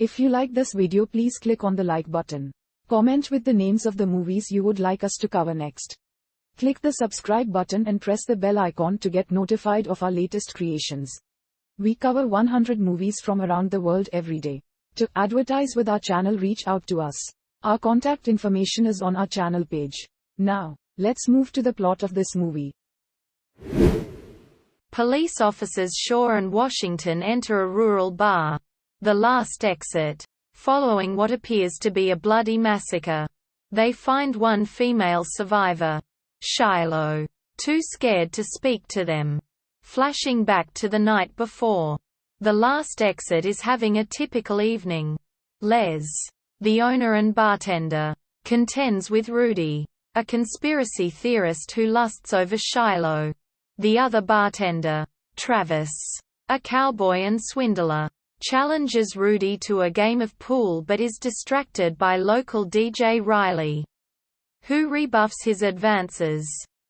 If you like this video, please click on the like button. Comment with the names of the movies you would like us to cover next. Click the subscribe button and press the bell icon to get notified of our latest creations. We cover 100 movies from around the world every day. To advertise with our channel, reach out to us. Our contact information is on our channel page. Now, let's move to the plot of this movie. Police officers Shaw and Washington enter a rural bar, The Last Exit, following what appears to be a bloody massacre. They find one female survivor, Shiloh, too scared to speak to them. Flashing back to the night before, The Last Exit is having a typical evening. Les, the owner and bartender, contends with Rudy, a conspiracy theorist who lusts over Shiloh. The other bartender, Travis, a cowboy and swindler, challenges Rudy to a game of pool but is distracted by local DJ Riley, who rebuffs his advances.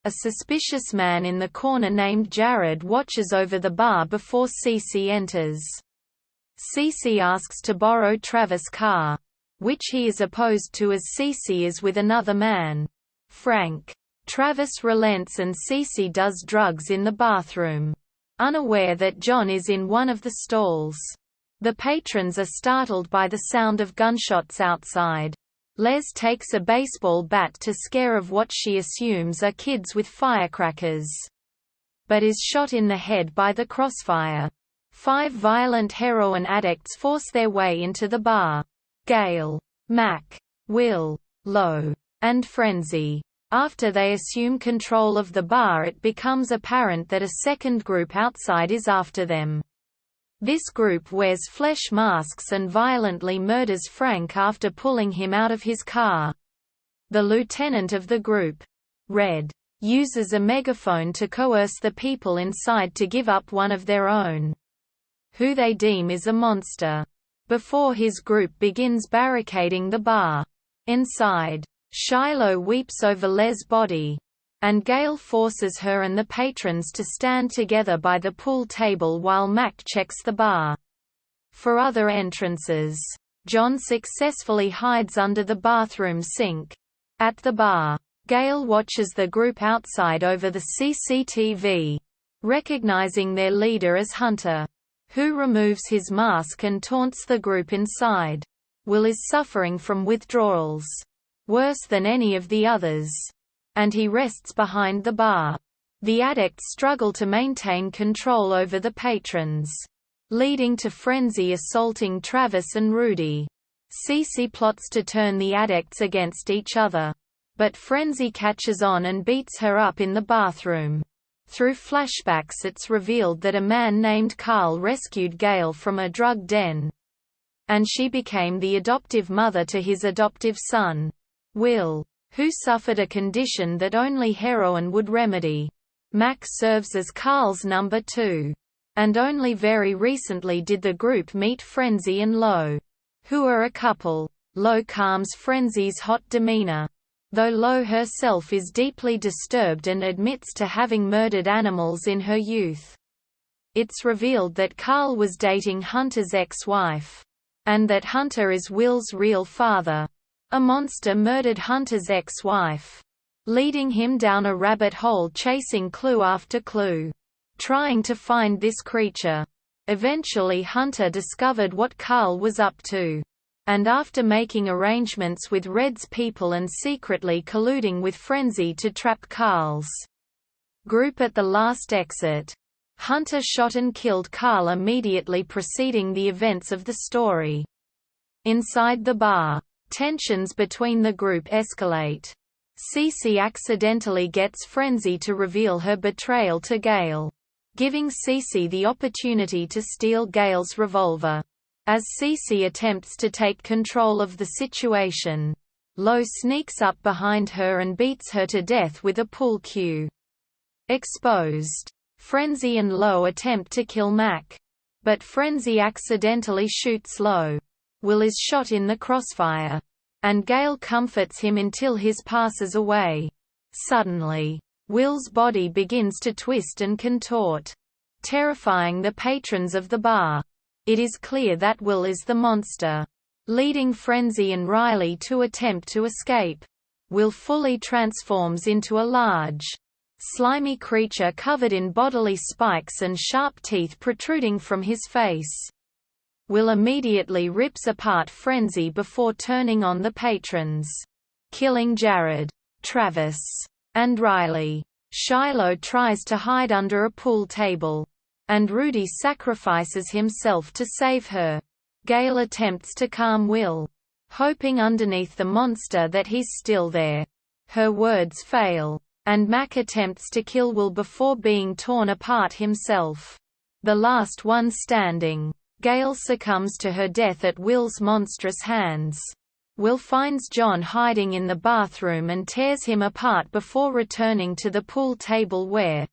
A suspicious man in the corner named Jared watches over the bar before Cece enters. Cece asks to borrow Travis' car, which he is opposed to as Cece is with another man, Frank. Travis relents and Cece does drugs in the bathroom, unaware that John is in one of the stalls. The patrons are startled by the sound of gunshots outside. Les takes a baseball bat to scare of what she assumes are kids with firecrackers, but is shot in the head by the crossfire. 5 violent heroin addicts force their way into the bar: Gail, Mac, Will, Lo, and Frenzy. After they assume control of the bar, it becomes apparent that a second group outside is after them. This group wears flesh masks and violently murders Frank after pulling him out of his car. The lieutenant of the group, Red, uses a megaphone to coerce the people inside to give up one of their own, who they deem is a monster, before his group begins barricading the bar. Inside, Shiloh weeps over Les' body, and Gail forces her and the patrons to stand together by the pool table while Mac checks the bar for other entrances. John successfully hides under the bathroom sink. At the bar, Gail watches the group outside over the CCTV, recognizing their leader as Hunter, who removes his mask and taunts the group inside. Will is suffering from withdrawals, worse than any of the others, and he rests behind the bar. The addicts struggle to maintain control over the patrons, leading to Frenzy assaulting Travis and Rudy. Cece plots to turn the addicts against each other, but Frenzy catches on and beats her up in the bathroom. Through flashbacks, it's revealed that a man named Carl rescued Gail from a drug den, and she became the adoptive mother to his adoptive son, Will, who suffered a condition that only heroin would remedy. Mac serves as Carl's number 2. And only very recently did the group meet Frenzy and Lo, who are a couple. Lo calms Frenzy's hot demeanor, though Lo herself is deeply disturbed and admits to having murdered animals in her youth. It's revealed that Carl was dating Hunter's ex-wife, and that Hunter is Will's real father. A monster murdered Hunter's ex-wife, leading him down a rabbit hole chasing clue after clue, trying to find this creature. Eventually Hunter discovered what Carl was up to, and after making arrangements with Red's people and secretly colluding with Frenzy to trap Carl's group at the last exit, Hunter shot and killed Carl immediately preceding the events of the story. Inside the bar, tensions between the group escalate. Cece accidentally gets Frenzy to reveal her betrayal to Gail, giving Cece the opportunity to steal Gail's revolver. As Cece attempts to take control of the situation, Lo sneaks up behind her and beats her to death with a pool cue. Exposed, Frenzy and Lo attempt to kill Mac, but Frenzy accidentally shoots Lo. Will is shot in the crossfire, and Gail comforts him until his passes away. Suddenly, Will's body begins to twist and contort, terrifying the patrons of the bar. It is clear that Will is the monster, leading Frenzy and Riley to attempt to escape. Will fully transforms into a large, slimy creature covered in bodily spikes and sharp teeth protruding from his face. Will immediately rips apart Frenzy before turning on the patrons, killing Jared, Travis, and Riley. Shiloh tries to hide under a pool table, and Rudy sacrifices himself to save her. Gail attempts to calm Will, hoping underneath the monster that he's still there. Her words fail, and Mac attempts to kill Will before being torn apart himself. The last one standing, Gail succumbs to her death at Will's monstrous hands. Will finds John hiding in the bathroom and tears him apart before returning to the pool table where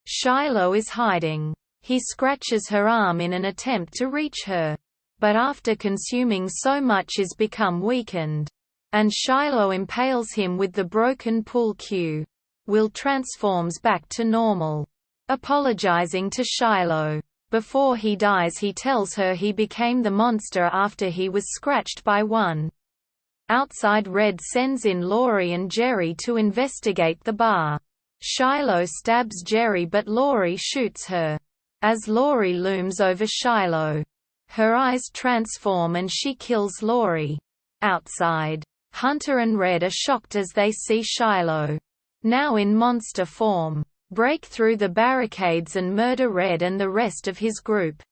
Shiloh is hiding. He scratches her arm in an attempt to reach her, but after consuming so much is become weakened, and Shiloh impales him with the broken pool cue. Will transforms back to normal, apologizing to Shiloh. Before he dies he tells her he became the monster after he was scratched by one. Outside, Red sends in Laurie and Jerry to investigate the bar. Shiloh stabs Jerry but Laurie shoots her. As Laurie looms over Shiloh, her eyes transform and she kills Laurie. Outside, Hunter and Red are shocked as they see Shiloh, now in monster form, break through the barricades and murder Red and the rest of his group.